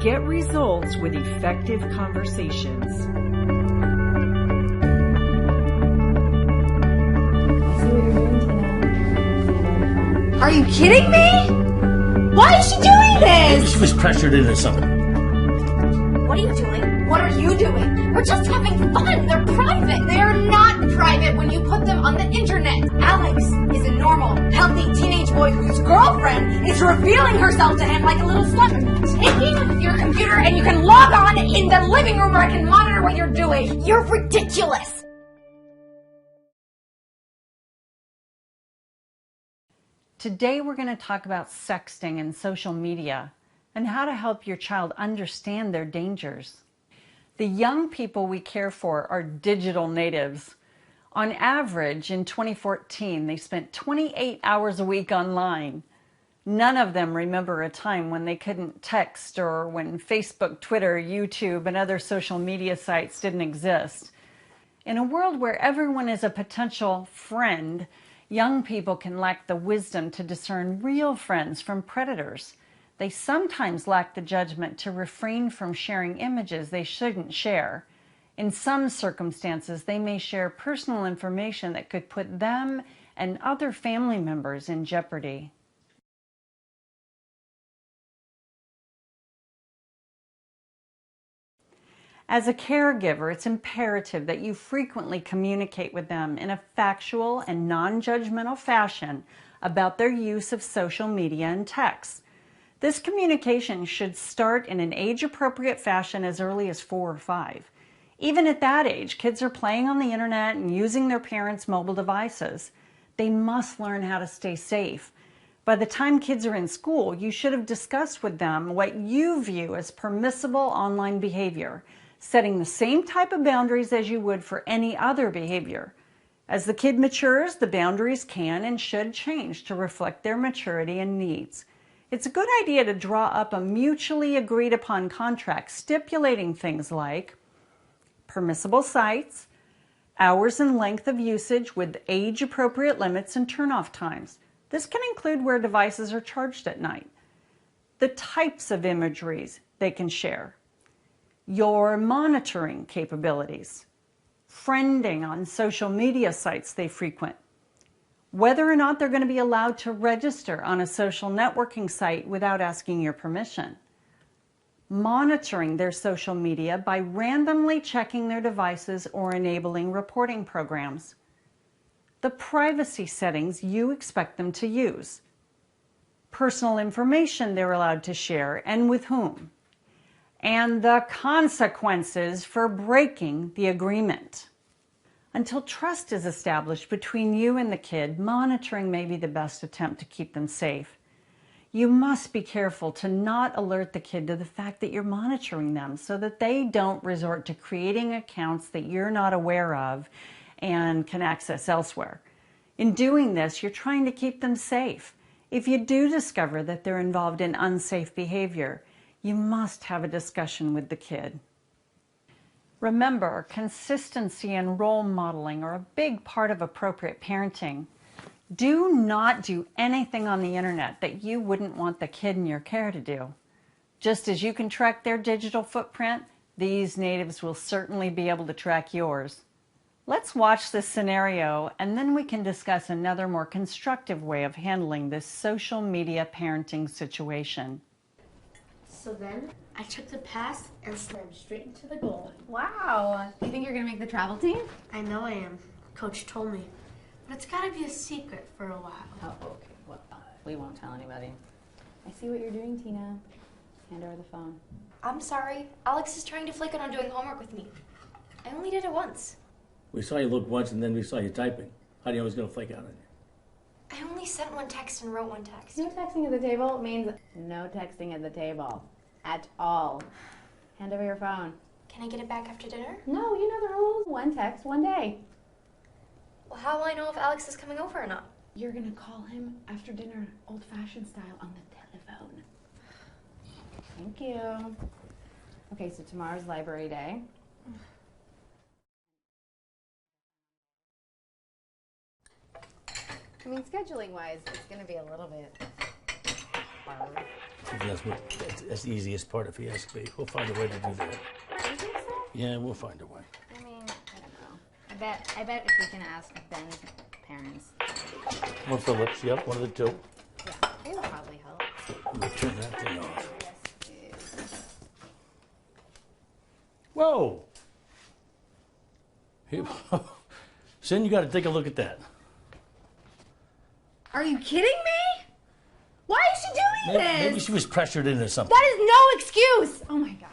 Get results with effective conversations. Are you kidding me? Why is she doing this? She was pressured into something. What are you doing? What are you doing? We're just having fun. They're private. They are not private when you put them on the internet. Alex is a normal, healthy teenage boy whose girlfriend is revealing herself to him like a little slut. Taking your computer and you can log on in the living room where I can monitor what you're doing. You're ridiculous. Today we're going to talk about sexting and social media and how to help your child understand their dangers. The young people we care for are digital natives. On average, in 2014, they spent 28 hours a week online. None of them remember a time when they couldn't text or when Facebook, Twitter, YouTube, and other social media sites didn't exist. In a world where everyone is a potential friend, young people can lack the wisdom to discern real friends from predators. They sometimes lack the judgment to refrain from sharing images they shouldn't share. In some circumstances, they may share personal information that could put them and other family members in jeopardy. As a caregiver, it's imperative that you frequently communicate with them in a factual and non-judgmental fashion about their use of social media and text. This communication should start in an age-appropriate fashion as early as 4 or 5. Even at that age, kids are playing on the internet and using their parents' mobile devices. They must learn how to stay safe. By the time kids are in school, you should have discussed with them what you view as permissible online behavior, setting the same type of boundaries as you would for any other behavior. As the kid matures, the boundaries can and should change to reflect their maturity and needs. It's a good idea to draw up a mutually agreed upon contract stipulating things like permissible sites, hours and length of usage with age-appropriate limits and turn-off times. This can include where devices are charged at night, the types of imageries they can share, your monitoring capabilities, friending on social media sites they frequent, whether or not they're going to be allowed to register on a social networking site without asking your permission, monitoring their social media by randomly checking their devices or enabling reporting programs, the privacy settings you expect them to use, personal information they're allowed to share and with whom, and the consequences for breaking the agreement. Until trust is established between you and the kid, monitoring may be the best attempt to keep them safe. You must be careful to not alert the kid to the fact that you're monitoring them so that they don't resort to creating accounts that you're not aware of and can access elsewhere. In doing this, you're trying to keep them safe. If you do discover that they're involved in unsafe behavior, you must have a discussion with the kid. Remember, consistency and role modeling are a big part of appropriate parenting. Do not do anything on the internet that you wouldn't want the kid in your care to do. Just as you can track their digital footprint, these natives will certainly be able to track yours. Let's watch this scenario and then we can discuss another more constructive way of handling this social media parenting situation. So then, I took the pass and slammed straight into the goal. Wow. You think you're going to make the travel team? I know I am. Coach told me. But it's got to be a secret for a while. Oh, okay. Well, we won't tell anybody. I see what you're doing, Tina. Hand over the phone. I'm sorry. Alex is trying to flick it on doing homework with me. I only did it once. We saw you look once and then we saw you typing. How do you know it was going to flake out on you? I only sent one text and wrote one text. No texting at the table means no texting at the table. At all. Hand over your phone. Can I get it back after dinner? No, you know the rules. One text, one day. Well, how will I know if Alex is coming over or not? You're going to call him after dinner, old-fashioned style, on the telephone. Thank you. Okay, so tomorrow's library day. I mean, scheduling-wise, it's going to be a little bit hard. That's the easiest part if he asks me. We'll find a way to do that. You think so? Yeah, we'll find a way. I mean, I don't know. I bet if we can ask Ben's parents. Or Phillips, yep, one of the two. Yeah, they will probably help. We'll turn that thing off. Yes. Whoa! Sin, you got to take a look at that. Are you kidding me? Why is she doing this? Maybe she was pressured into something. That is no excuse! Oh my god.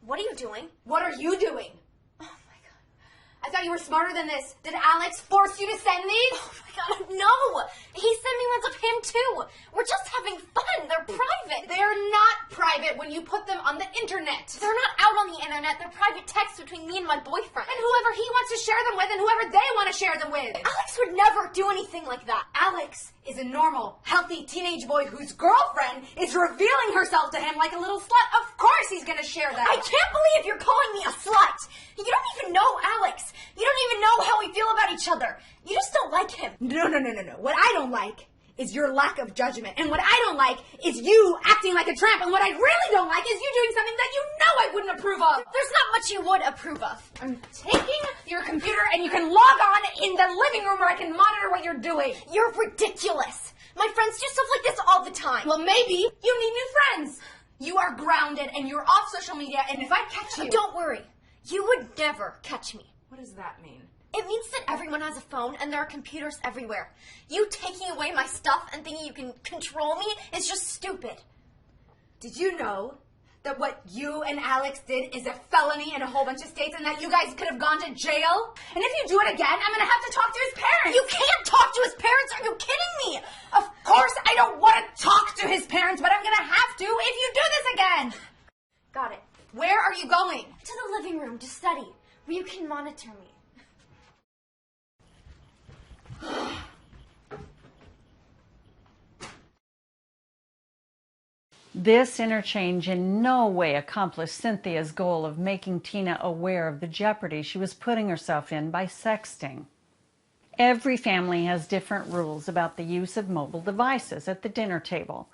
What are you doing? What are you doing? Oh my god. I thought you were smarter than this. Did Alex force you to send these? Oh my god, no! He sent me ones of him too. We're just having fun. They're private. They're not private when you put them on the internet. They're not out on the internet. They're private texts between me and my boyfriend. And whoever he wants to share them with and whoever they want to share them with. Alex would never do anything like that. Alex is a normal, healthy teenage boy whose girlfriend is revealing herself to him like a little slut. Of course he's gonna share that. I can't believe you're calling me a slut. You don't even know Alex. You don't even know how we feel about each other. You just don't like him. No. What I don't like is your lack of judgment. And what I don't like is you acting like a tramp. And what I really don't like is you doing something that you know I wouldn't approve of. There's not much you would approve of. I'm taking your computer and you can log on in the living room where I can monitor what you're doing. You're ridiculous. My friends do stuff like this all the time. Well, maybe you need new friends. You are grounded and you're off social media, and if I catch you... Don't worry. You would never catch me. What does that mean? It means that everyone has a phone and there are computers everywhere. You taking away my stuff and thinking you can control me is just stupid. Did you know that what you and Alex did is a felony in a whole bunch of states and that you guys could have gone to jail? And if you do it again, I'm going to have to talk to his parents. You can't talk to his parents. Are you kidding me? Of course I don't want to talk to his parents, but I'm going to have to if you do this again. Got it. Where are you going? To the living room to study, where you can monitor me. This interchange in no way accomplished Cynthia's goal of making Tina aware of the jeopardy she was putting herself in by sexting. Every family has different rules about the use of mobile devices at the dinner table.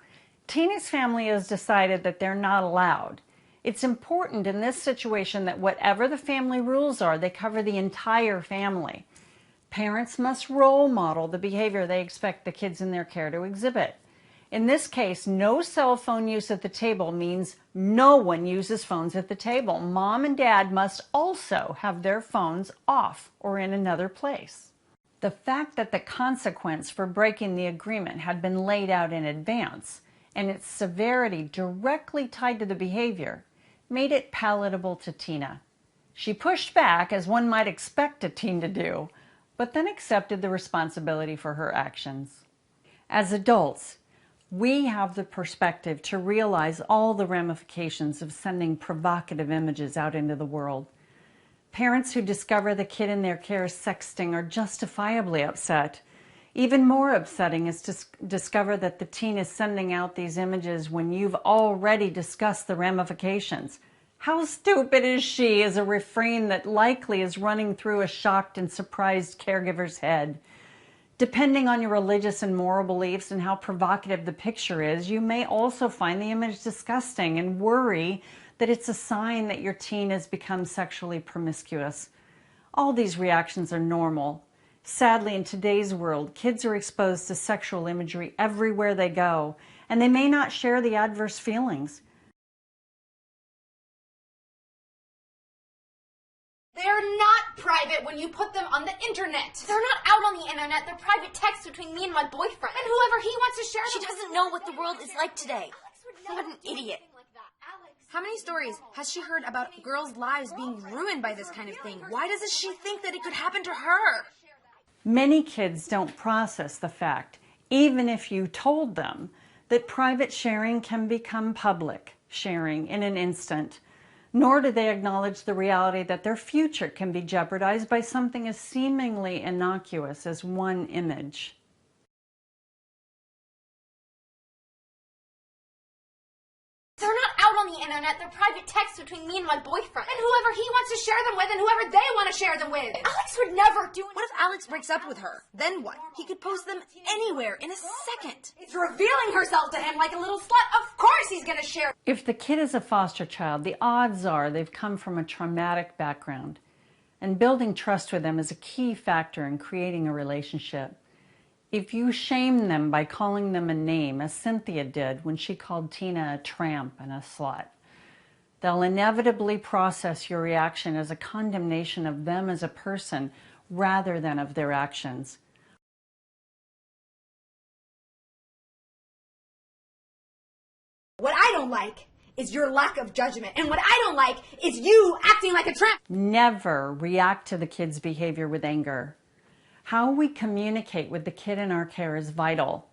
Tina's family has decided that they're not allowed. It's important in this situation that whatever the family rules are, they cover the entire family. Parents must role model the behavior they expect the kids in their care to exhibit. In this case, no cell phone use at the table means no one uses phones at the table. Mom and dad must also have their phones off or in another place. The fact that the consequence for breaking the agreement had been laid out in advance and its severity directly tied to the behavior made it palatable to Tina. She pushed back, as one might expect a teen to do, but then accepted the responsibility for her actions. As adults, we have the perspective to realize all the ramifications of sending provocative images out into the world. Parents who discover the kid in their care is sexting are justifiably upset. Even more upsetting is to discover that the teen is sending out these images when you've already discussed the ramifications. How stupid is she is a refrain that likely is running through a shocked and surprised caregiver's head. Depending on your religious and moral beliefs and how provocative the picture is, you may also find the image disgusting and worry that it's a sign that your teen has become sexually promiscuous. All these reactions are normal. Sadly, in today's world, kids are exposed to sexual imagery everywhere they go, and they may not share the adverse feelings. They're not private when you put them on the internet. They're not out on the internet. They're private texts between me and my boyfriend. And whoever he wants to share them. She doesn't know what the world is like today. What an idiot. How many stories has she heard about girls' lives being ruined by this kind of thing? Why doesn't she think that it could happen to her? Many kids don't process the fact, even if you told them, that private sharing can become public sharing in an instant. Nor do they acknowledge the reality that their future can be jeopardized by something as seemingly innocuous as one image. They're not out on the internet. They're private texts between me and my boyfriend. And whoever he wants to share them with and whoever they want to share them with. Alex would never do it. What if Alex breaks up with her? Then what? He could post them anywhere in a second. It's revealing herself to him like a little slut. Of course he's going to share. If the kid is a foster child, the odds are they've come from a traumatic background. And building trust with them is a key factor in creating a relationship. If you shame them by calling them a name, as Cynthia did when she called Tina a tramp and a slut, they'll inevitably process your reaction as a condemnation of them as a person rather than of their actions. What I don't like is your lack of judgment. And what I don't like is you acting like a tramp. Never react to the kid's behavior with anger. How we communicate with the kid in our care is vital.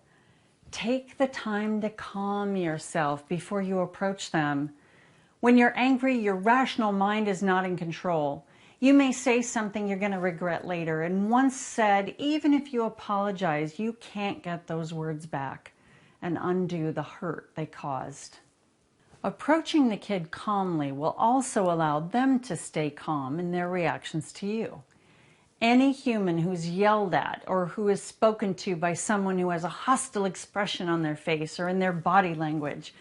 Take the time to calm yourself before you approach them. When you're angry, your rational mind is not in control. You may say something you're going to regret later, and once said, even if you apologize, you can't get those words back and undo the hurt they caused. Approaching the kid calmly will also allow them to stay calm in their reactions to you. Any human who's yelled at or who is spoken to by someone who has a hostile expression on their face or in their body language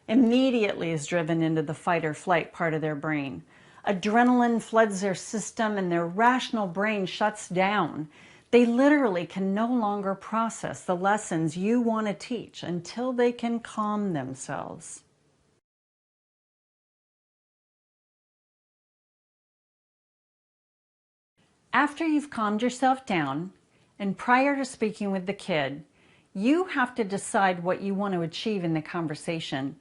immediately is driven into the fight or flight part of their brain. Adrenaline floods their system and their rational brain shuts down. They literally can no longer process the lessons you want to teach until they can calm themselves. After you've calmed yourself down, and prior to speaking with the kid, you have to decide what you want to achieve in the conversation.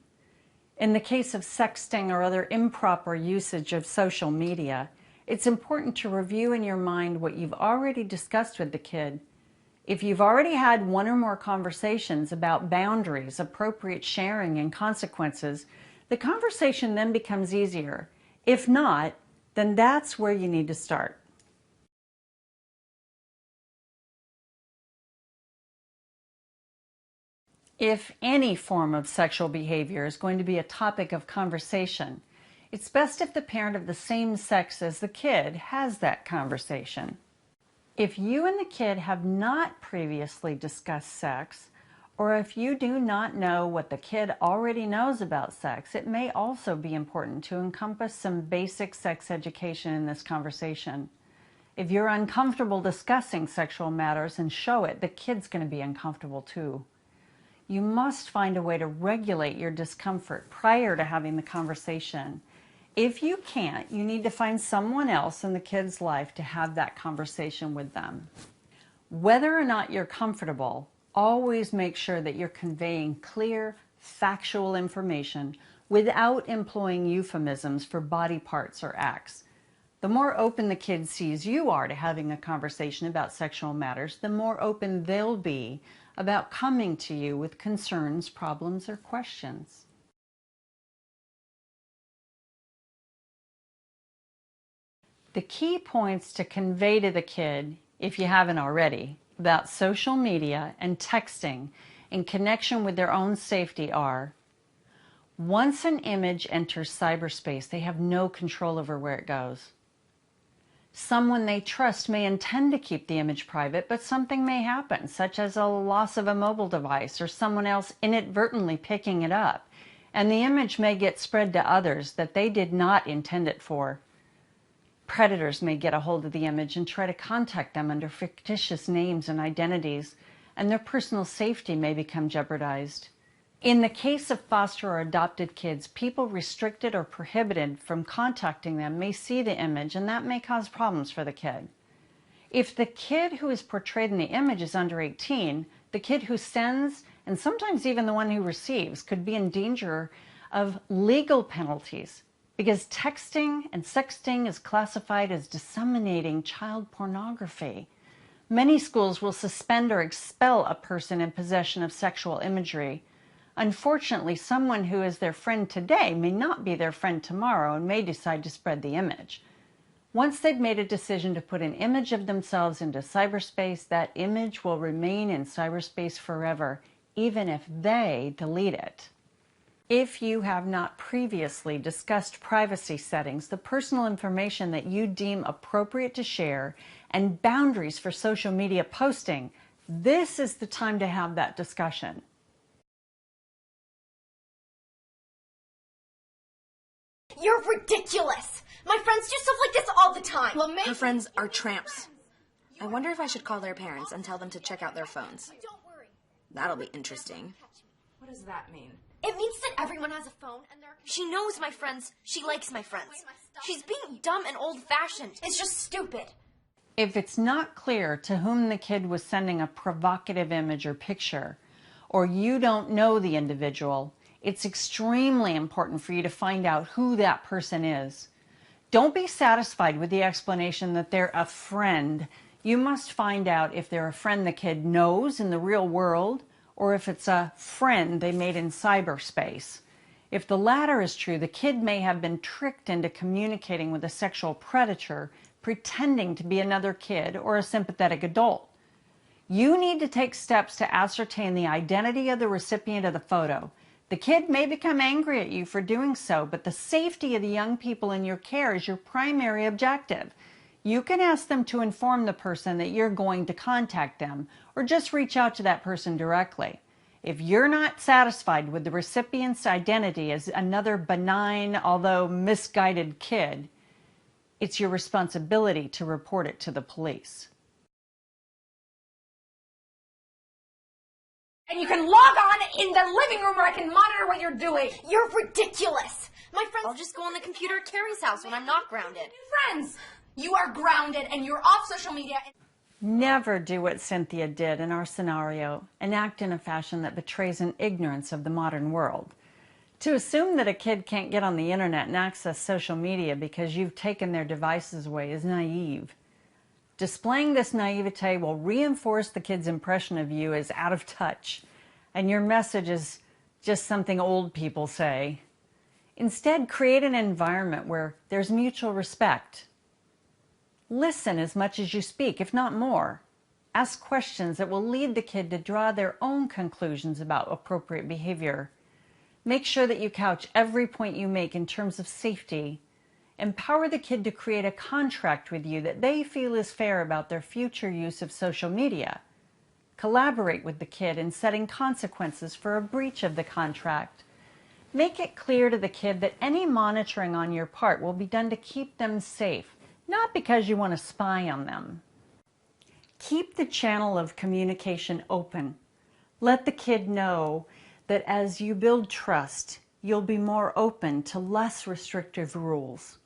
In the case of sexting or other improper usage of social media, it's important to review in your mind what you've already discussed with the kid. If you've already had one or more conversations about boundaries, appropriate sharing, and consequences, the conversation then becomes easier. If not, then that's where you need to start. If any form of sexual behavior is going to be a topic of conversation, it's best if the parent of the same sex as the kid has that conversation. If you and the kid have not previously discussed sex, or if you do not know what the kid already knows about sex, it may also be important to encompass some basic sex education in this conversation. If you're uncomfortable discussing sexual matters and show it, the kid's going to be uncomfortable too. You must find a way to regulate your discomfort prior to having the conversation. If you can't, you need to find someone else in the kid's life to have that conversation with them. Whether or not you're comfortable, always make sure that you're conveying clear, factual information without employing euphemisms for body parts or acts. The more open the kid sees you are to having a conversation about sexual matters, the more open they'll be about coming to you with concerns, problems, or questions. The key points to convey to the kid, if you haven't already, about social media and texting in connection with their own safety are: once an image enters cyberspace, they have no control over where it goes. Someone they trust may intend to keep the image private, but something may happen, such as a loss of a mobile device or someone else inadvertently picking it up, and the image may get spread to others that they did not intend it for. Predators may get a hold of the image and try to contact them under fictitious names and identities, and their personal safety may become jeopardized. In the case of foster or adopted kids, people restricted or prohibited from contacting them may see the image, and that may cause problems for the kid. If the kid who is portrayed in the image is under 18, the kid who sends, and sometimes even the one who receives, could be in danger of legal penalties, because texting and sexting is classified as disseminating child pornography. Many schools will suspend or expel a person in possession of sexual imagery. Unfortunately, someone who is their friend today may not be their friend tomorrow and may decide to spread the image. Once they've made a decision to put an image of themselves into cyberspace, that image will remain in cyberspace forever, even if they delete it. If you have not previously discussed privacy settings, the personal information that you deem appropriate to share, and boundaries for social media posting, this is the time to have that discussion. You're ridiculous! My friends do stuff like this all the time! Well, Her friends are tramps. I wonder if I should call their parents and tell them to check out their phones. Don't worry. That'll be interesting. What does that mean? It means that everyone has a phone and they're... She knows my friends. She likes my friends. She's being dumb and old-fashioned. It's just stupid. If it's not clear to whom the kid was sending a provocative image or picture, or you don't know the individual, it's extremely important for you to find out who that person is. Don't be satisfied with the explanation that they're a friend. You must find out if they're a friend the kid knows in the real world, or if it's a friend they made in cyberspace. If the latter is true, the kid may have been tricked into communicating with a sexual predator, pretending to be another kid or a sympathetic adult. You need to take steps to ascertain the identity of the recipient of the photo. The kid may become angry at you for doing so, but the safety of the young people in your care is your primary objective. You can ask them to inform the person that you're going to contact them, or just reach out to that person directly. If you're not satisfied with the recipient's identity as another benign, although misguided kid, it's your responsibility to report it to the police. And you can log on in the living room where I can monitor what you're doing. You're ridiculous. My friends... I'll just go on the computer at Carrie's house when I'm not grounded. Friends, you are grounded and you're off social media. Never do what Cynthia did in our scenario and act in a fashion that betrays an ignorance of the modern world. To assume that a kid can't get on the internet and access social media because you've taken their devices away is naive. Displaying this naivete will reinforce the kid's impression of you as out of touch, and your message is just something old people say. Instead, create an environment where there's mutual respect. Listen as much as you speak, if not more. Ask questions that will lead the kid to draw their own conclusions about appropriate behavior. Make sure that you couch every point you make in terms of safety. Empower the kid to create a contract with you that they feel is fair about their future use of social media. Collaborate with the kid in setting consequences for a breach of the contract. Make it clear to the kid that any monitoring on your part will be done to keep them safe, not because you want to spy on them. Keep the channel of communication open. Let the kid know that as you build trust, you'll be more open to less restrictive rules.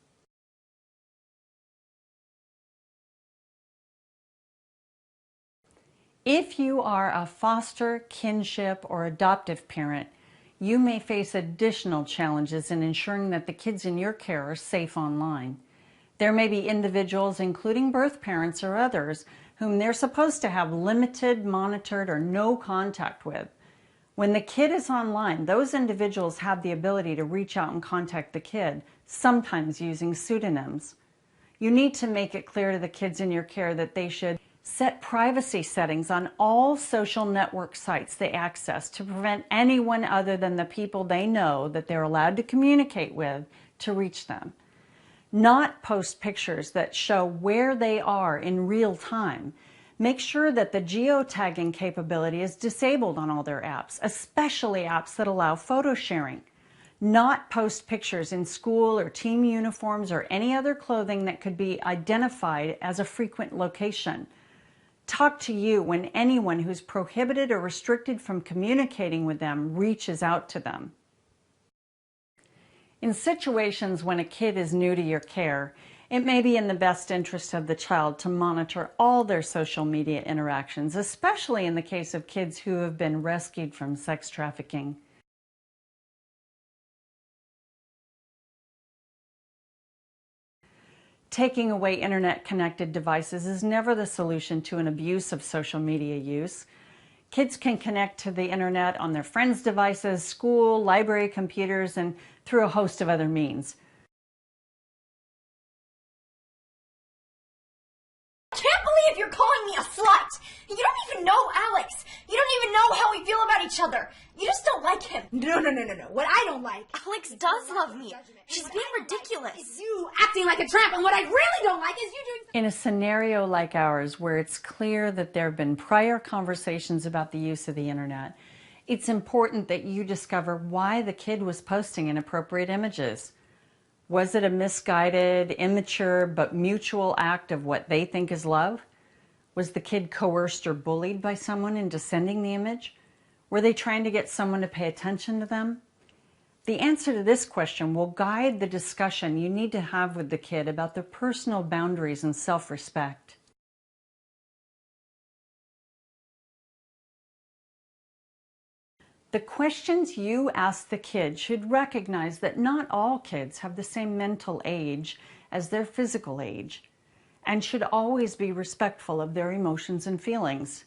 If you are a foster, kinship, or adoptive parent, you may face additional challenges in ensuring that the kids in your care are safe online. There may be individuals, including birth parents or others, whom they're supposed to have limited, monitored, or no contact with. When the kid is online, those individuals have the ability to reach out and contact the kid, sometimes using pseudonyms. You need to make it clear to the kids in your care that they should set privacy settings on all social network sites they access to prevent anyone other than the people they know that they're allowed to communicate with to reach them. Not post pictures that show where they are in real time. Make sure that the geotagging capability is disabled on all their apps, especially apps that allow photo sharing. Not post pictures in school or team uniforms or any other clothing that could be identified as a frequent location. Talk to you when anyone who's prohibited or restricted from communicating with them reaches out to them. In situations when a kid is new to your care, it may be in the best interest of the child to monitor all their social media interactions, especially in the case of kids who have been rescued from sex trafficking. Taking away internet-connected devices is never the solution to an abuse of social media use. Kids can connect to the internet on their friends' devices, school, library computers, and through a host of other means. I can't believe you're calling me a slut! You don't even know Alex! You don't even know how we feel about each other! You just don't like him. No. What I don't like. Alex does love me. She's being ridiculous. Is you acting like a tramp, and what I really don't like is you doing. In a scenario like ours, where it's clear that there have been prior conversations about the use of the internet, it's important that you discover why the kid was posting inappropriate images. Was it a misguided, immature, but mutual act of what they think is love? Was the kid coerced or bullied by someone into sending the image? Were they trying to get someone to pay attention to them? The answer to this question will guide the discussion you need to have with the kid about their personal boundaries and self-respect. The questions you ask the kid should recognize that not all kids have the same mental age as their physical age, and should always be respectful of their emotions and feelings.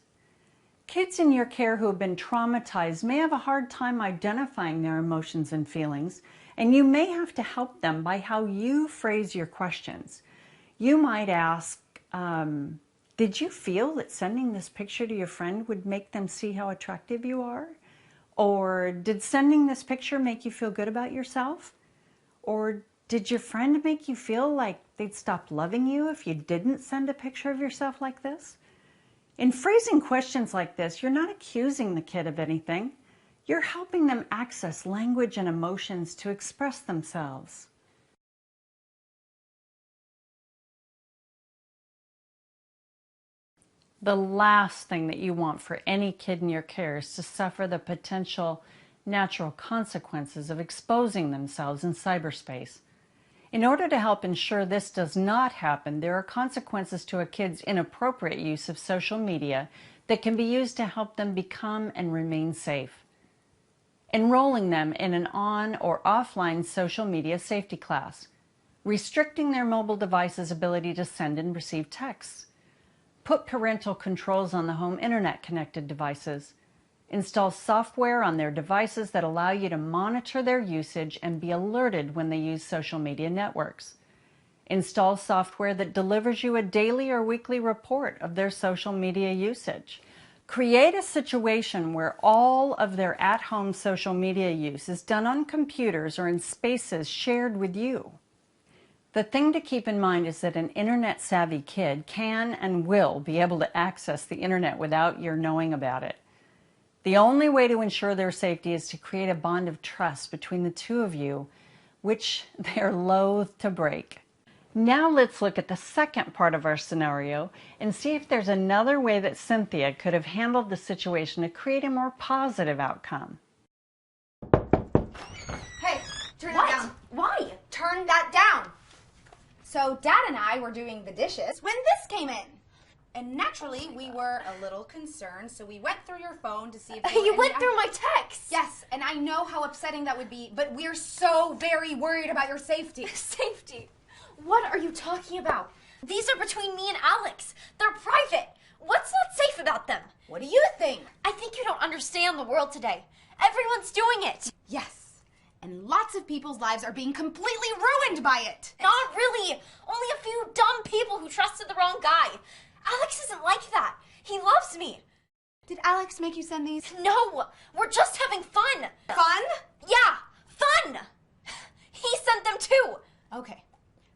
Kids in your care who have been traumatized may have a hard time identifying their emotions and feelings, and you may have to help them by how you phrase your questions. You might ask, did you feel that sending this picture to your friend would make them see how attractive you are? Or did sending this picture make you feel good about yourself? Or did your friend make you feel like they'd stop loving you if you didn't send a picture of yourself like this? In phrasing questions like this, you're not accusing the kid of anything. You're helping them access language and emotions to express themselves. The last thing that you want for any kid in your care is to suffer the potential natural consequences of exposing themselves in cyberspace. In order to help ensure this does not happen, there are consequences to a kid's inappropriate use of social media that can be used to help them become and remain safe. Enrolling them in an on or offline social media safety class, restricting their mobile device's ability to send and receive texts, put parental controls on the home internet-connected devices, install software on their devices that allow you to monitor their usage and be alerted when they use social media networks. Install software that delivers you a daily or weekly report of their social media usage. Create a situation where all of their at-home social media use is done on computers or in spaces shared with you. The thing to keep in mind is that an internet-savvy kid can and will be able to access the internet without your knowing about it. The only way to ensure their safety is to create a bond of trust between the two of you, which they're loath to break. Now let's look at the second part of our scenario and see if there's another way that Cynthia could have handled the situation to create a more positive outcome. Hey, turn that down. Why? Turn that down. So Dad and I were doing the dishes when this came in. And naturally, we were a little concerned, so we went through your phone to see if You went through my text. Yes, and I know how upsetting that would be, but we're so very worried about your safety. Safety? What are you talking about? These are between me and Alex. They're private. What's not safe about them? What do you think? I think you don't understand the world today. Everyone's doing it. Yes, and lots of people's lives are being completely ruined by it. Not really. Only a few dumb people who trusted the wrong guy. Alex isn't like that. He loves me. Did Alex make you send these? No, we're just having fun. Fun? Yeah, fun. He sent them too. Okay,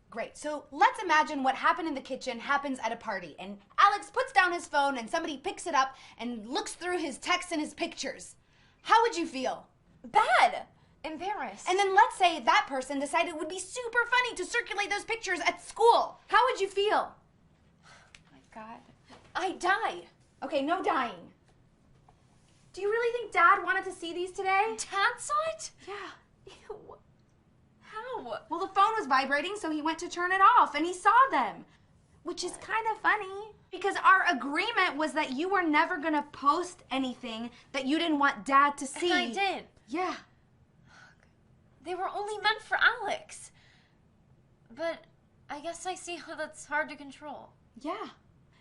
great. So let's imagine what happened in the kitchen happens at a party, and Alex puts down his phone and somebody picks it up and looks through his texts and his pictures. How would you feel? Bad. Embarrassed. And then let's say that person decided it would be super funny to circulate those pictures at school. How would you feel? God, I die. Okay, no dying. Do you really think Dad wanted to see these today? Dad saw it? Yeah. Ew. How? Well, the phone was vibrating, so he went to turn it off, and he saw them. Which is kind of funny, because our agreement was that you were never going to post anything that you didn't want Dad to see. And I did. Yeah. They were only meant for Alex. But I guess I see how that's hard to control. Yeah.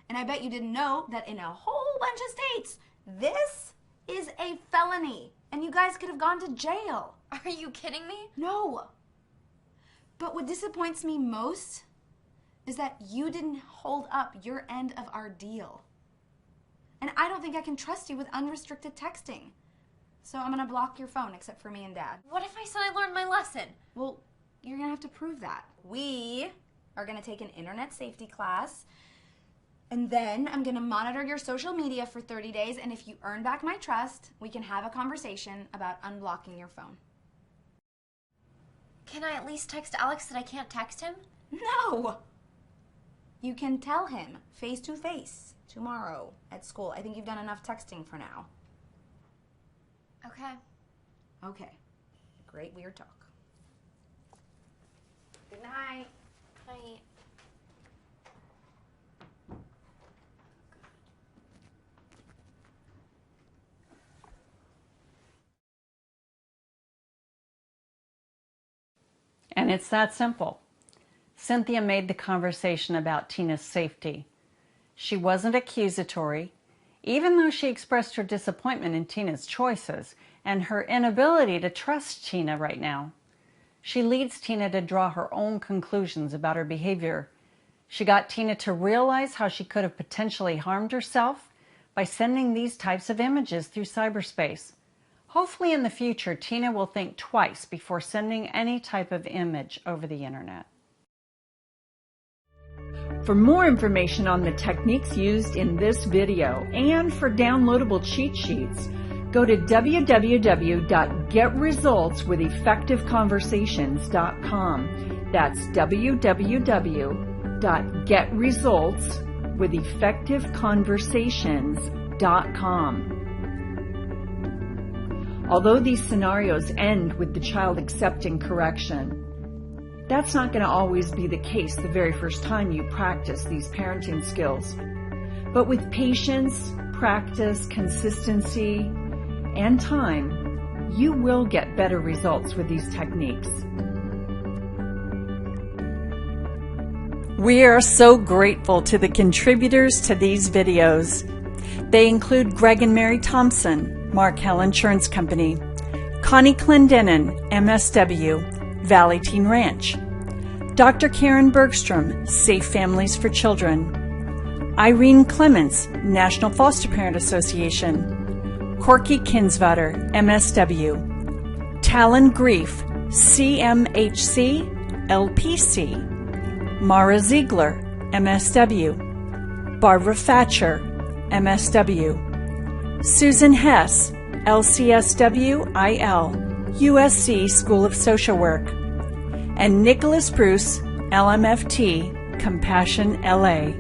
And I bet you didn't know that in a whole bunch of states, this is a felony. And you guys could have gone to jail. Are you kidding me? No. But what disappoints me most is that you didn't hold up your end of our deal. And I don't think I can trust you with unrestricted texting. So I'm gonna block your phone except for me and Dad. What if I said I learned my lesson? Well, you're gonna have to prove that. We are gonna take an internet safety class, and then I'm gonna monitor your social media for 30 days, and if you earn back my trust, we can have a conversation about unblocking your phone. Can I at least text Alex that I can't text him? No! You can tell him face to face tomorrow at school. I think you've done enough texting for now. Okay. Okay. Great weird talk. Good night. Bye. And it's that simple. Cynthia made the conversation about Tina's safety. She wasn't accusatory, even though she expressed her disappointment in Tina's choices and her inability to trust Tina right now. She leads Tina to draw her own conclusions about her behavior. She got Tina to realize how she could have potentially harmed herself by sending these types of images through cyberspace. Hopefully in the future, Tina will think twice before sending any type of image over the internet. For more information on the techniques used in this video and for downloadable cheat sheets, go to www.getresultswitheffectiveconversations.com. That's www.getresultswitheffectiveconversations.com. Although these scenarios end with the child accepting correction, that's not going to always be the case the very first time you practice these parenting skills. But with patience, practice, consistency, and time, you will get better results with these techniques. We are so grateful to the contributors to these videos. They include Greg and Mary Thompson, Mark Hill Insurance Company, Connie Clendenin, MSW, Valley Teen Ranch, Dr. Karen Bergstrom, Safe Families for Children, Irene Clements, National Foster Parent Association, Corky Kinsvater, MSW, Talon Grief, CMHC, LPC, Mara Ziegler, MSW, Barbara Thatcher, MSW, Susan Hess, LCSW, IL, USC School of Social Work, and Nicholas Bruce, LMFT, Compassion LA.